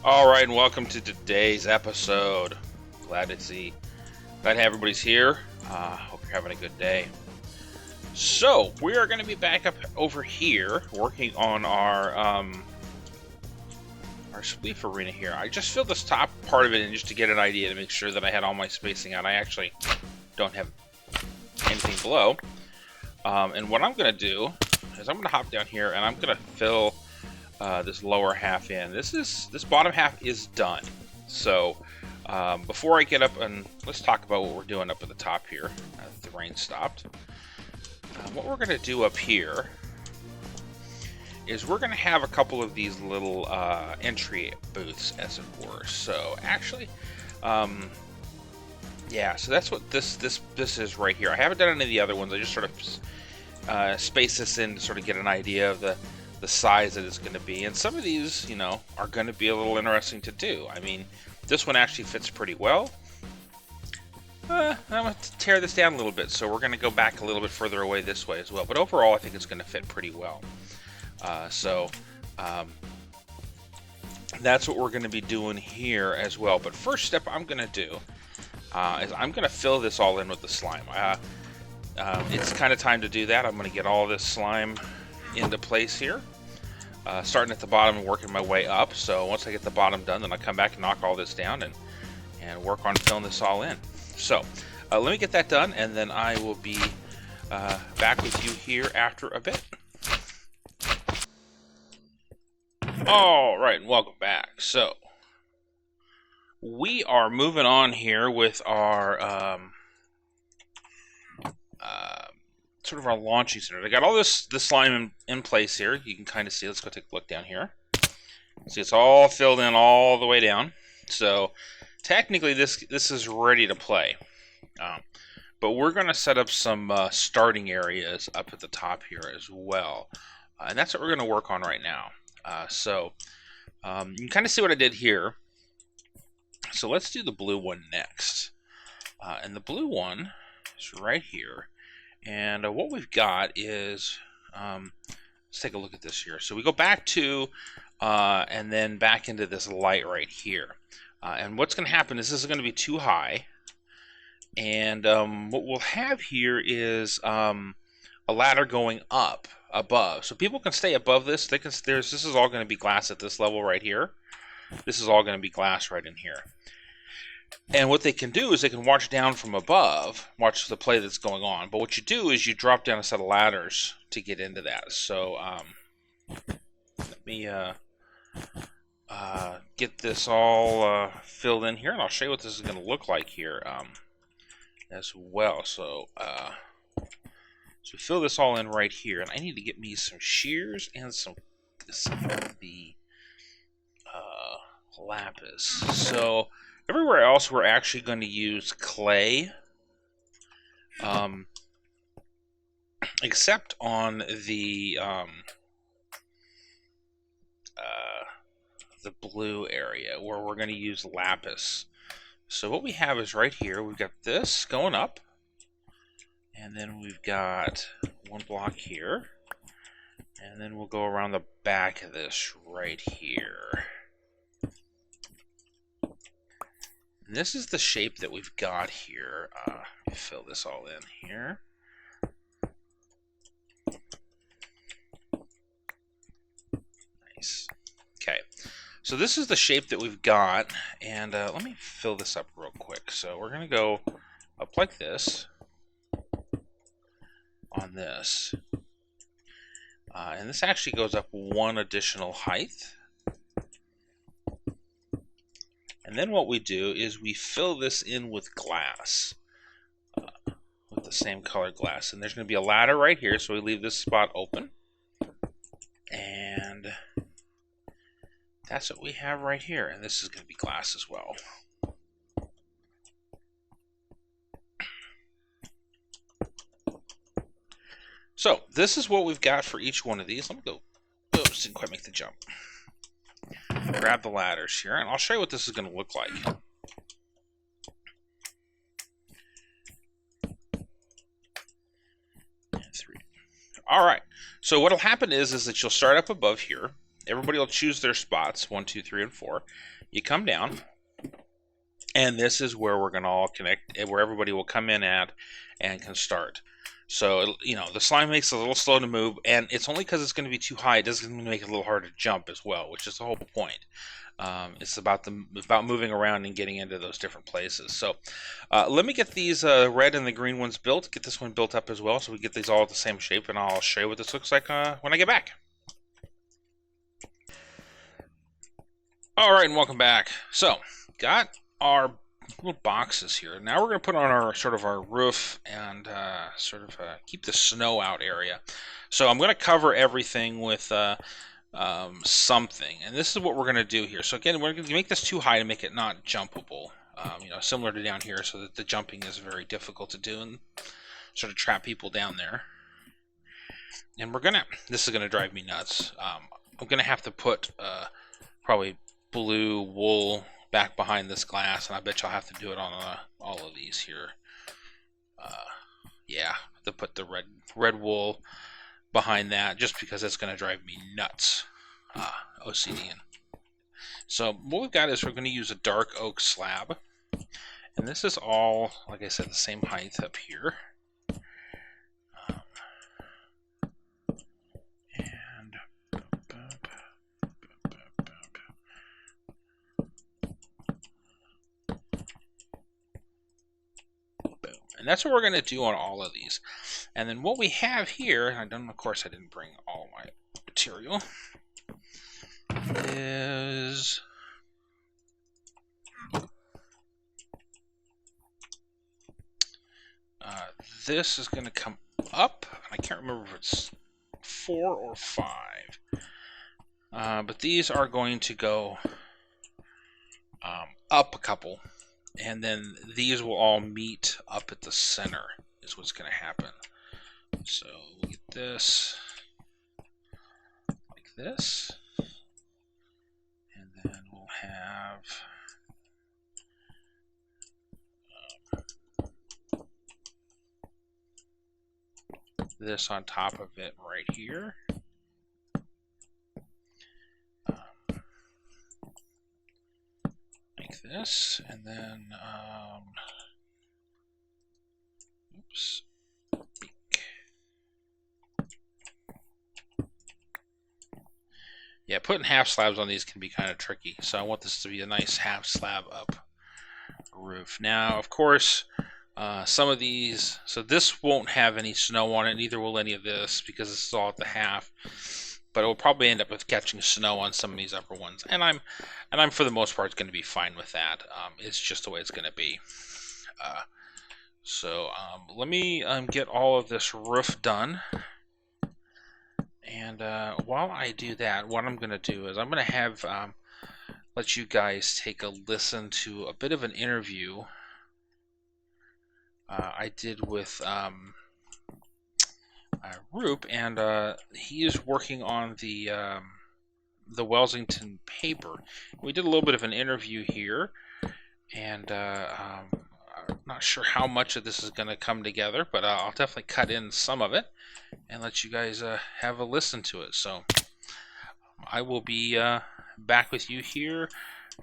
All right, and welcome to today's episode. Glad everybody's here. Hope you're having a good day. So we are going to be back up over here working on our Spleef arena here. I just filled this top part of it in just to get an idea to make sure that I had all my spacing out. I actually don't have anything below. And what I'm going to do is I'm going to hop down here and I'm going to fill this lower half in. This bottom half is done. So before I get up, and let's talk about what we're doing up at the top here. The rain stopped. What we're going to do up here is we're going to have a couple of these little entry booths, as it were. So actually, yeah. So that's what this is right here. I haven't done any of the other ones. I just sort of space this in to sort of get an idea of the size that it's going to be. And some of these, you know, are going to be a little interesting to do. I mean, this one actually fits pretty well. I'm going to tear this down a little bit, so we're going to go back a little bit further away this way as well. But overall, I think it's going to fit pretty well. That's what we're going to be doing here as well. But first step I'm going to do is I'm going to fill this all in with the slime. It's kind of time to do that. I'm going to get all this slime into place here, starting at the bottom and working my way up. So once I get the bottom done, then I'll come back and knock all this down and work on filling this all in. So let me get that done, and then I will be back with you here after a bit. All right, and welcome back. So we are moving on here with our sort of our launching center. I got all this slime in place here. You can kind of see. Let's go take a look down here. See, it's all filled in all the way down. So technically, this is ready to play. But we're going to set up some starting areas up at the top here as well, and that's what we're going to work on right now. So you can kind of see what I did here. So let's do the blue one next, and the blue one is right here. And what we've got is, let's take a look at this here. So we go back to, and then back into this light right here. And what's going to happen is this is going to be too high. And what we'll have here is a ladder going up above. So people can stay above this. This is all going to be glass at this level right here. This is all going to be glass right in here. And what they can do is they can watch down from above, watch the play that's going on. But what you do is you drop down a set of ladders to get into that. So let me get this all filled in here, and I'll show you what this is going to look like here as well. So we fill this all in right here, and I need to get me some shears and some of the lapis. So everywhere else, we're actually going to use clay, except on the blue area where we're going to use lapis. So what we have is right here. We've got this going up, and then we've got one block here, and then we'll go around the back of this right here. And this is the shape that we've got here. Fill this all in here. Nice. Okay. So this is the shape that we've got, and let me fill this up real quick. So we're going to go up like this on this. And this actually goes up one additional height. And then what we do is we fill this in with glass, with the same color glass. And there's going to be a ladder right here, so we leave this spot open. And that's what we have right here. And this is going to be glass as well. So this is what we've got for each one of these. Let me go. Oops, didn't quite make the jump. Grab the ladders here, and I'll show you what this is going to look like. And 3. All right. So what'll happen is that you'll start up above here, everybody will choose their spots, 1, 2, 3, and 4. You come down, and this is where we're going to all connect, where everybody will come in at and can start. So, the slime makes it a little slow to move, and it's only because it's going to be too high. It doesn't make it a little hard to jump as well, which is the whole point. It's about moving around and getting into those different places. So, let me get these red and the green ones built. Get this one built up as well, so we get these all the same shape, and I'll show you what this looks like when I get back. All right, and welcome back. So, got our little boxes here. Now we're going to put on our roof and keep the snow out area. So I'm going to cover everything with something, and this is what we're going to do here. So again, we're going to make this too high to make it not jumpable. Similar to down here, so that the jumping is very difficult to do and sort of trap people down there. And this is gonna drive me nuts. I'm gonna have to put probably blue wool back behind this glass, and I bet you I'll have to do it on all of these here. Yeah, to put the red wool behind that, just because it's gonna drive me nuts. OCD. So what we've got is we're going to use a dark oak slab, and this is all, like I said, the same height up here. And that's what we're going to do on all of these. And then what we have here, of course I didn't bring all my material, is this is going to come up. I can't remember if it's 4 or 5. But these are going to go up a couple. And then these will all meet up at the center is what's going to happen. So we'll get this like this. And then we'll have this on top of it right here. Like this. And then, oops. Yeah, putting half slabs on these can be kind of tricky, so I want this to be a nice half slab up roof. Now, of course, some of these, so this won't have any snow on it, neither will any of this, because this is all at the half. But it will probably end up with catching snow on some of these upper ones, and I'm for the most part going to be fine with that. It's just the way it's going to be. So let me get all of this roof done. And while I do that, what I'm going to do is I'm going to have let you guys take a listen to a bit of an interview I did with Roop, and he is working on the Welsington paper. We did a little bit of an interview here, and I'm not sure how much of this is going to come together, but I'll definitely cut in some of it and let you guys have a listen to it. So I will be back with you here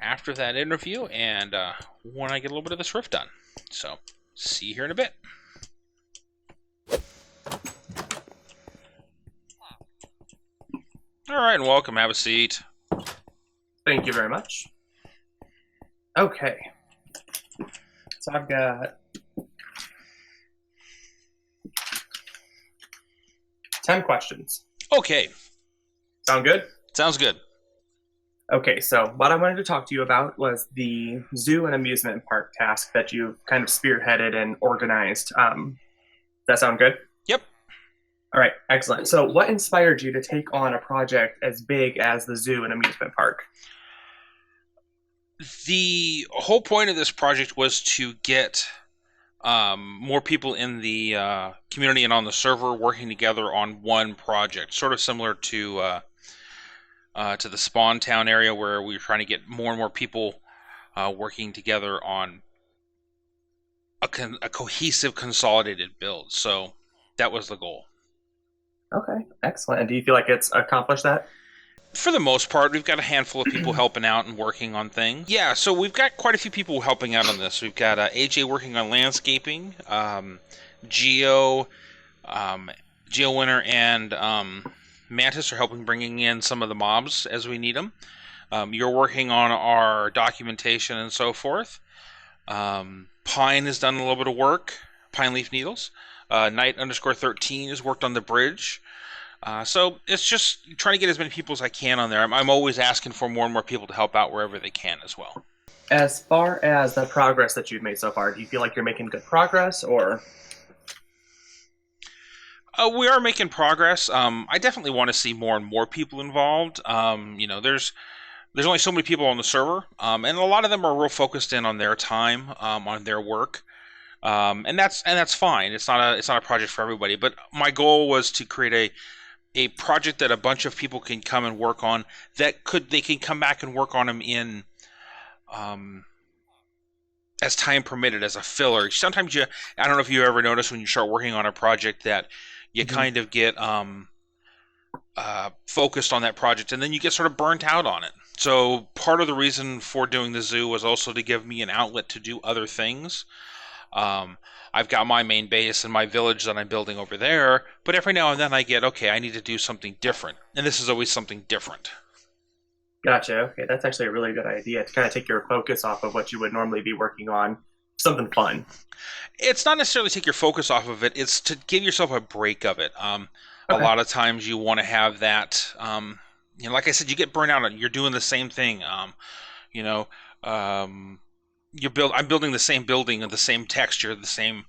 after that interview, and when I get a little bit of this roof done. So see you here in a bit. All right, and welcome. Have a seat. Thank you very much. Okay. So I've got 10 questions. Okay. Sound good? Sounds good. Okay, so what I wanted to talk to you about was the zoo and amusement park task that you kind of spearheaded and organized. That sound good? Yep. All right, excellent. So what inspired you to take on a project as big as the zoo and amusement park? The whole point of this project was to get more people in the community and on the server working together on one project, sort of similar to the Spawn Town area, where we were trying to get more and more people working together on a cohesive, consolidated build. So that was the goal. Okay, excellent. And do you feel like it's accomplished that? For the most part, we've got a handful of people helping out and working on things. Yeah, so we've got quite a few people helping out on this. We've got AJ working on landscaping, Geo, um, Geo Winter, and Mantis are helping bringing in some of the mobs as we need them. You're working on our documentation and so forth. Pine has done a little bit of work. Pine Leaf Needles. Knight_13 has worked on the bridge. So it's just trying to get as many people as I can on there. I'm always asking for more and more people to help out wherever they can as well. As far as the progress that you've made so far, do you feel like you're making good progress, or? We are making progress. I definitely want to see more and more people involved. There's only so many people on the server, and a lot of them are real focused in on their time, on their work. And that's fine. It's not a project for everybody. But my goal was to create a project that a bunch of people can come and work on. They can come back and work on them in as time permitted, as a filler. Sometimes I don't know if you ever notice when you start working on a project that you kind of get focused on that project, and then you get sort of burnt out on it. So part of the reason for doing the zoo was also to give me an outlet to do other things. I've got my main base and my village that I'm building over there, but every now and then I need to do something different, and this is always something different. Gotcha. Okay, that's actually a really good idea to kind of take your focus off of what you would normally be working on. Something fun. It's not necessarily take your focus off of it, it's to give yourself a break of it. A lot of times you want to have that, like I said, you get burnt out on it. You're doing the same thing. I'm building the same building and the same texture, the same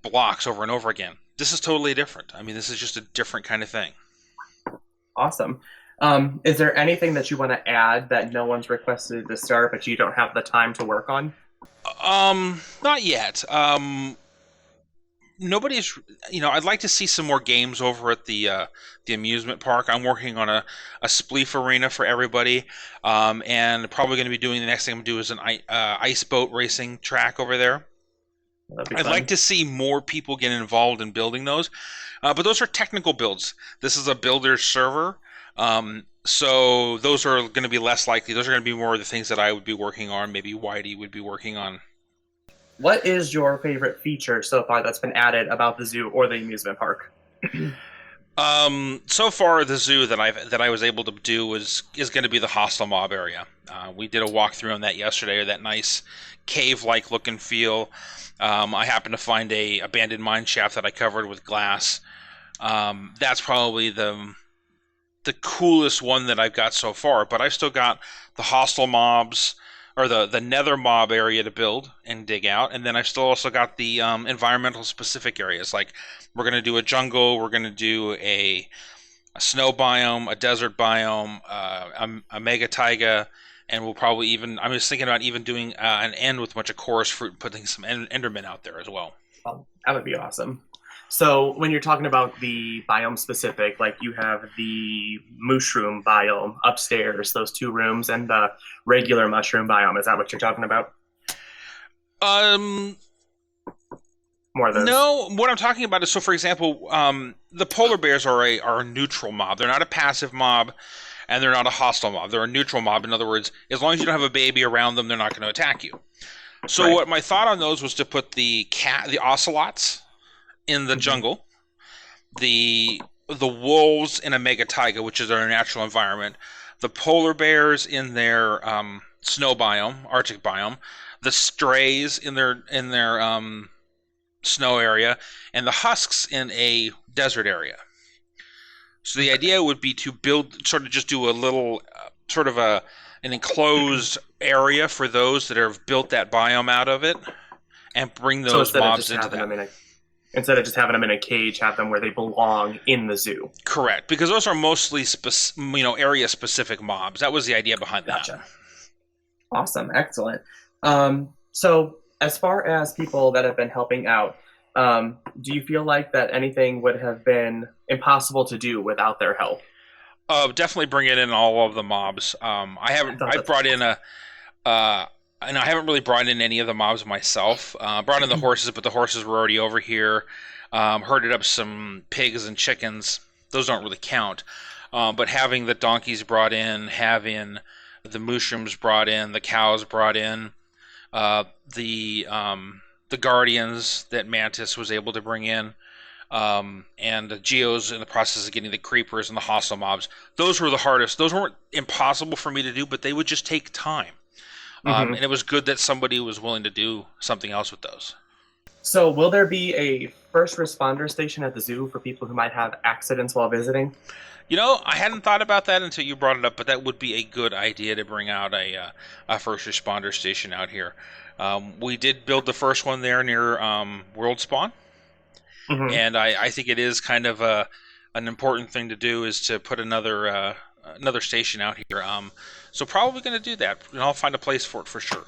blocks over and over again. This is totally different. I mean, this is just a different kind of thing. Awesome. Is there anything that you want to add that no one's requested to start, but you don't have the time to work on? Not yet. Nobody's, I'd like to see some more games over at the amusement park. I'm working on a Spleef arena for everybody, and probably going to be doing the next thing I'm going to do is an ice boat racing track over there. I'd like to see more people get involved in building those, but those are technical builds. This is a builder server, so those are going to be less likely. Those are going to be more of the things that I would be working on, maybe Whitey would be working on. What is your favorite feature so far that's been added about the zoo or the amusement park? So far, the zoo that I was able to do is going to be the hostile mob area. We did a walkthrough on that yesterday, that nice cave-like look and feel. I happened to find a abandoned mine shaft that I covered with glass. That's probably the coolest one that I've got so far. But I've still got the hostile mobs, or the nether mob area to build and dig out, and then I've still also got the environmental specific areas. Like, we're going to do a jungle, we're going to do a snow biome, a desert biome, a mega taiga, and we'll probably even, I'm just thinking about even doing an end with a bunch of chorus fruit and putting some endermen out there as well. Oh, that would be awesome. So when you're talking about the biome specific, like you have the mushroom biome upstairs, those two rooms, and the regular mushroom biome. Is that what you're talking about? More of those. No, what I'm talking about is, so for example, the polar bears are a neutral mob. They're not a passive mob, and they're not a hostile mob. They're a neutral mob. In other words, as long as you don't have a baby around them, they're not going to attack you. So What my thought on those was to put the ocelots in the jungle, the wolves in a mega taiga, which is their natural environment, the polar bears in their snow biome, Arctic biome, the strays in their snow area, and the husks in a desert area. So the idea would be to build, sort of just do a little an enclosed area for those that have built that biome out of it, and bring those mobs into that. Instead of just having them in a cage, have them where they belong in the zoo. Correct, because those are mostly area-specific mobs. That was the idea behind that. Gotcha. Awesome, excellent. So as far as people that have been helping out, do you feel like that anything would have been impossible to do without their help? Definitely bring it in all of the mobs. I brought in and I haven't really brought in any of the mobs myself. Brought in the horses, but the horses were already over here. Herded up some pigs and chickens. Those don't really count. But having the donkeys brought in, having the mushrooms brought in, the cows brought in, uh, the um, the guardians that Mantis was able to bring in, and the Geos in the process of getting the creepers and the hostile mobs. Those were the hardest. Those weren't impossible for me to do, but they would just take time. Hmm. And it was good that somebody was willing to do something else with those. So, will there be a first responder station at the zoo for people who might have accidents while visiting? I hadn't thought about that until you brought it up, but that would be a good idea to bring out a first responder station out here. We did build the first one there near World Spawn, Hmm. and I think it is kind of an important thing to do is to put another station out here. So probably going to do that, and I'll find a place for it for sure.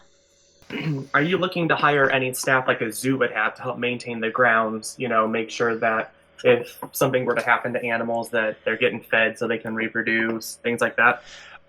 Are you looking to hire any staff like a zoo would have to help maintain the grounds? Make sure that if something were to happen to animals, that they're getting fed so they can reproduce, things like that.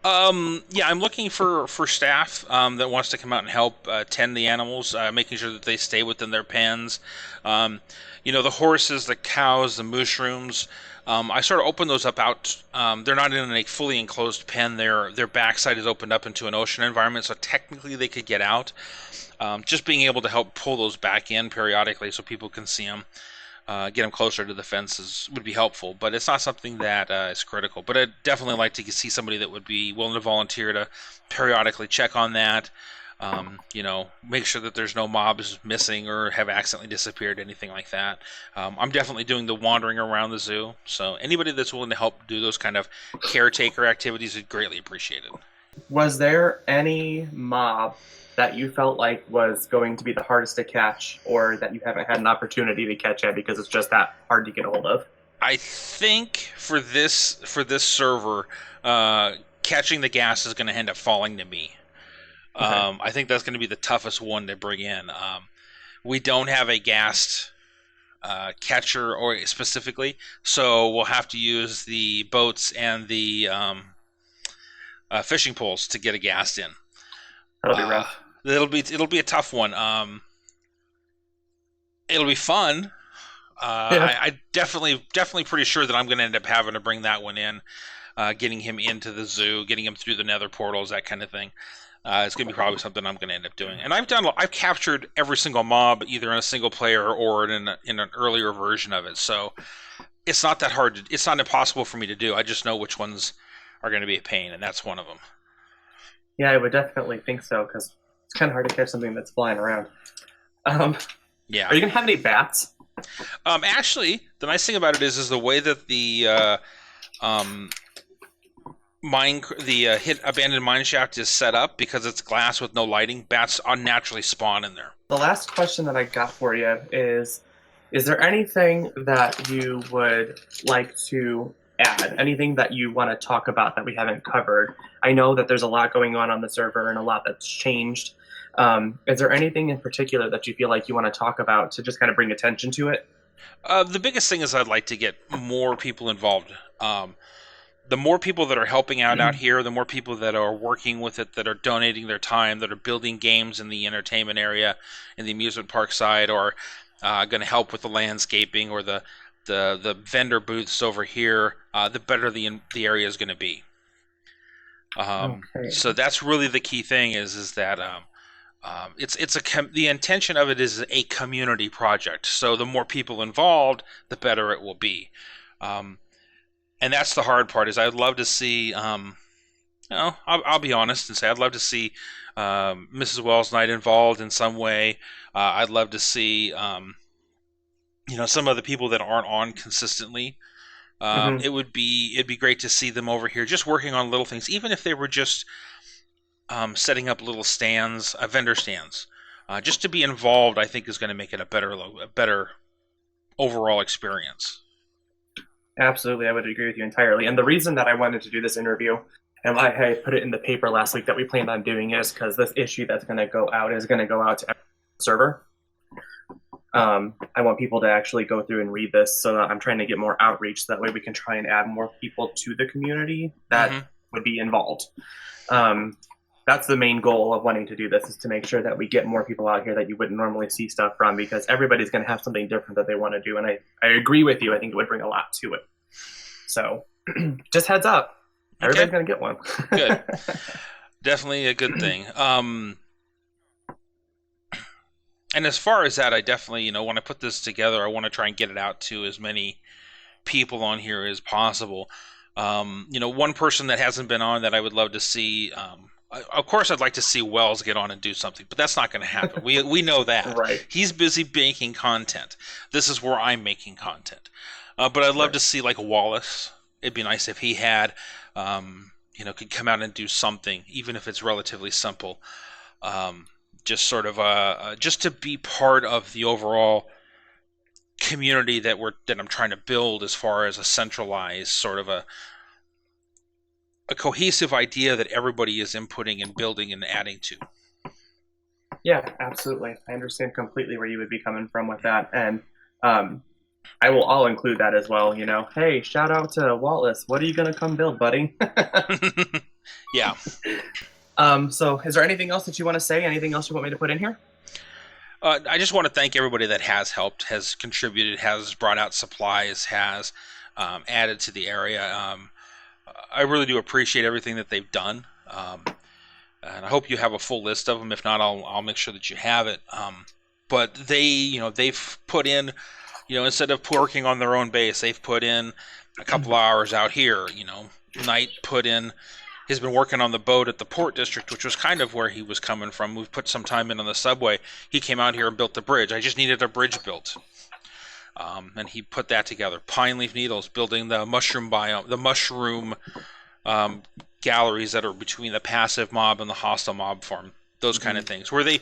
Yeah, I'm looking for staff that wants to come out and help tend the animals, making sure that they stay within their pens. Um, the horses, the cows, the mushrooms. I sort of open those up out. They're not in a fully enclosed pen. Their backside is opened up into an ocean environment, so technically they could get out. Just being able to help pull those back in periodically so people can see them, get them closer to the fences would be helpful, but it's not something that is critical. But I'd definitely like to see somebody that would be willing to volunteer to periodically check on that. Make sure that there's no mobs missing or have accidentally disappeared, anything like that. I'm definitely doing the wandering around the zoo, so anybody that's willing to help do those kind of caretaker activities is greatly appreciated. Was there any mob that you felt like was going to be the hardest to catch, or that you haven't had an opportunity to catch yet because it's just that hard to get a hold of? I think for this server, catching the gas is going to end up falling to me. Okay. I think that's going to be the toughest one to bring in. We don't have a gassed catcher or specifically, so we'll have to use the boats and the fishing poles to get a gas in. That'll be Uh, rough. it'll be a tough one. It'll be fun. Yeah. I definitely pretty sure that I'm going to end up having to bring that one in, getting him into the zoo, getting him through the nether portals, that kind of thing. It's going to be probably something I'm going to end up doing. And I've captured every single mob either in a single player or in an earlier version of it. So it's not that hard. It's not impossible for me to do. I just know which ones are going to be a pain, and that's one of them. Yeah, I would definitely think so because it's kind of hard to catch something that's flying around. Um, Yeah. are you gonna have any bats? Actually, the nice thing about it is the way that the um, hit abandoned mine shaft is set up because it's glass with no lighting. Bats unnaturally spawn in there. The last question that I got for you is there anything that you would like to add? Anything that you want to talk about that we haven't covered? I know that there's a lot going on the server and a lot that's changed. Is there anything in particular that you feel like you want to talk about to just kind of bring attention to it? The biggest thing is I'd like to get more people involved. The more people that are helping out here, the more people that are working with it, that are donating their time, that are building games in the entertainment area, in the amusement park side, or going to help with the landscaping or the vendor booths over here, the better the area is going to be. Okay. So that's really the key thing is that the intention of it is a community project. So the more people involved, the better it will be. Um, and that's the hard part. Is I'd love to see. I'll be honest and say I'd love to see Mrs. Wells Knight involved in some way. I'd love to see some of the people that aren't on consistently. Hmm. It'd be great to see them over here just working on little things, even if they were just setting up little stands, vendor stands. Just to be involved, I think, is going to make it a better overall experience. Absolutely, I would agree with you entirely. And the reason that I wanted to do this interview and I put it in the paper last week that we planned on doing is because this issue that's going to go out is going to go out to every server. I want people to actually go through and read this, so that I'm trying to get more outreach. So that way, we can try and add more people to the community that Hmm. would be involved. Um, that's the main goal of wanting to do this is to make sure that we get more people out here that you wouldn't normally see stuff from because everybody's going to have something different that they want to do. And I agree with you. I think it would bring a lot to it. So Just heads up, Okay, everybody's gonna get one. good. Definitely a good thing. And as far as that, I definitely, when I put this together, I want to try and get it out to as many people on here as possible. One person that hasn't been on that I would love to see. Of course, I'd like to see Wells get on and do something, but that's not going to happen. We know that. Right. He's busy making content. This is where I'm making content. But I'd love Right. to see like Wallace. It'd be nice if he had, could come out and do something, even if it's relatively simple. Just sort of just to be part of the overall community that I'm trying to build, as far as a centralized sort of a cohesive idea that everybody is inputting and building and adding to. Yeah, absolutely. I understand completely where you would be coming from with that, and I'll include that as well. Hey, shout out to Wallace. What are you gonna come build, buddy? Yeah. So, is there anything else that you want to say? Anything else you want me to put in here? I just want to thank everybody that has helped, has contributed, has brought out supplies, has added to the area. I really do appreciate everything that they've done, and I hope you have a full list of them. If not, I'll make sure that you have it. But they've put in, instead of working on their own base, they've put in a couple hours out here. Knight has been working on the boat at the Port District, which was kind of where he was coming from. We've put some time in on the subway. He came out here and built the bridge. I just needed a bridge built. And he put that together. Pine Leaf Needles building the mushroom biome, the mushroom galleries that are between the passive mob and the hostile mob form. Those kind of things, where they've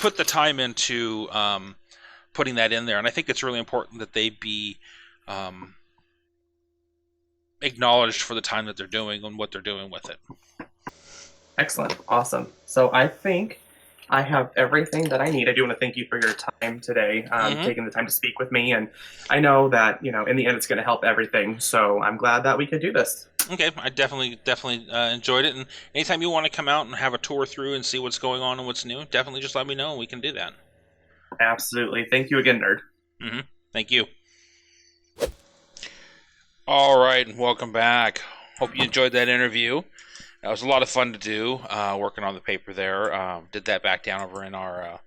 put the time into putting that in there. And I think it's really important that they be acknowledged for the time that they're doing and what they're doing with it. Excellent. Awesome. So I think I have everything that I need. I do want to thank you for your time today, taking the time to speak with me. And I know that, in the end, it's going to help everything. So I'm glad that we could do this. Okay, I definitely enjoyed it. And anytime you want to come out and have a tour through and see what's going on and what's new, definitely just let me know and we can do that. Absolutely. Thank you again, Nerd. Thank you. All right, and welcome back. Hope you enjoyed that interview. It was a lot of fun to do, working on the paper there. Did that back down over in our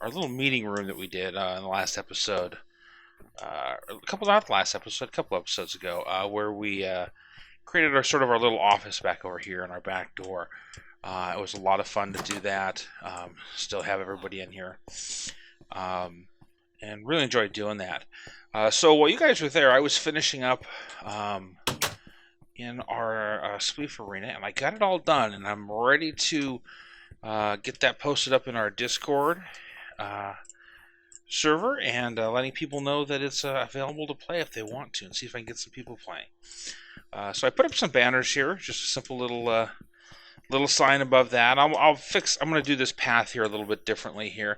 little meeting room that we did in the last episode. A couple episodes ago, where we created our little office back over here in our back door. It was a lot of fun to do that. Still have everybody in here, and really enjoyed doing that. So while you guys were there, I was finishing up in our Spleef arena, and I got it all done, and I'm ready to get that posted up in our Discord server, and letting people know that it's available to play if they want to, and see if I can get some people playing. So I put up some banners here, just a simple little sign above that. I'm going to do this path here a little bit differently here.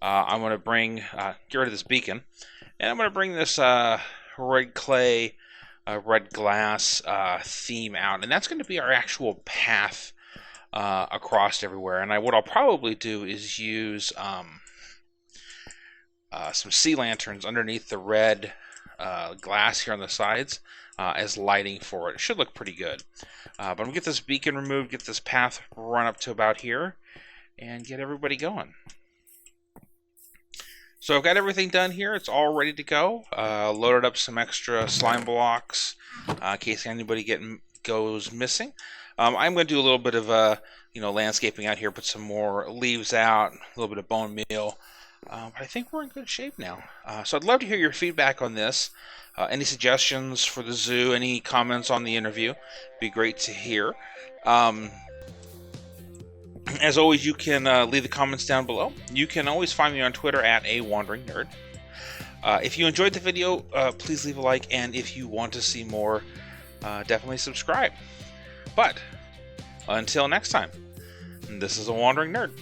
I'm going to get rid of this beacon, and I'm going to bring this red clay, red glass theme out, and that's going to be our actual path across everywhere. And what I'll probably do is use some sea lanterns underneath the red glass here on the sides as lighting for it. It should look pretty good. But I'm going to get this beacon removed, get this path run up to about here, and get everybody going. So I've got everything done here. It's all ready to go. Loaded up some extra slime blocks in case anybody goes missing. I'm going to do a little bit of landscaping out here, put some more leaves out, a little bit of bone meal. But I think we're in good shape now. So I'd love to hear your feedback on this. Any suggestions for the zoo, any comments on the interview. Be great to hear. As always, you can leave the comments down below. You can always find me on Twitter at @AWanderingNerd. If you enjoyed the video, please leave a like, and if you want to see more, definitely subscribe. But until next time, this is a Wandering Nerd.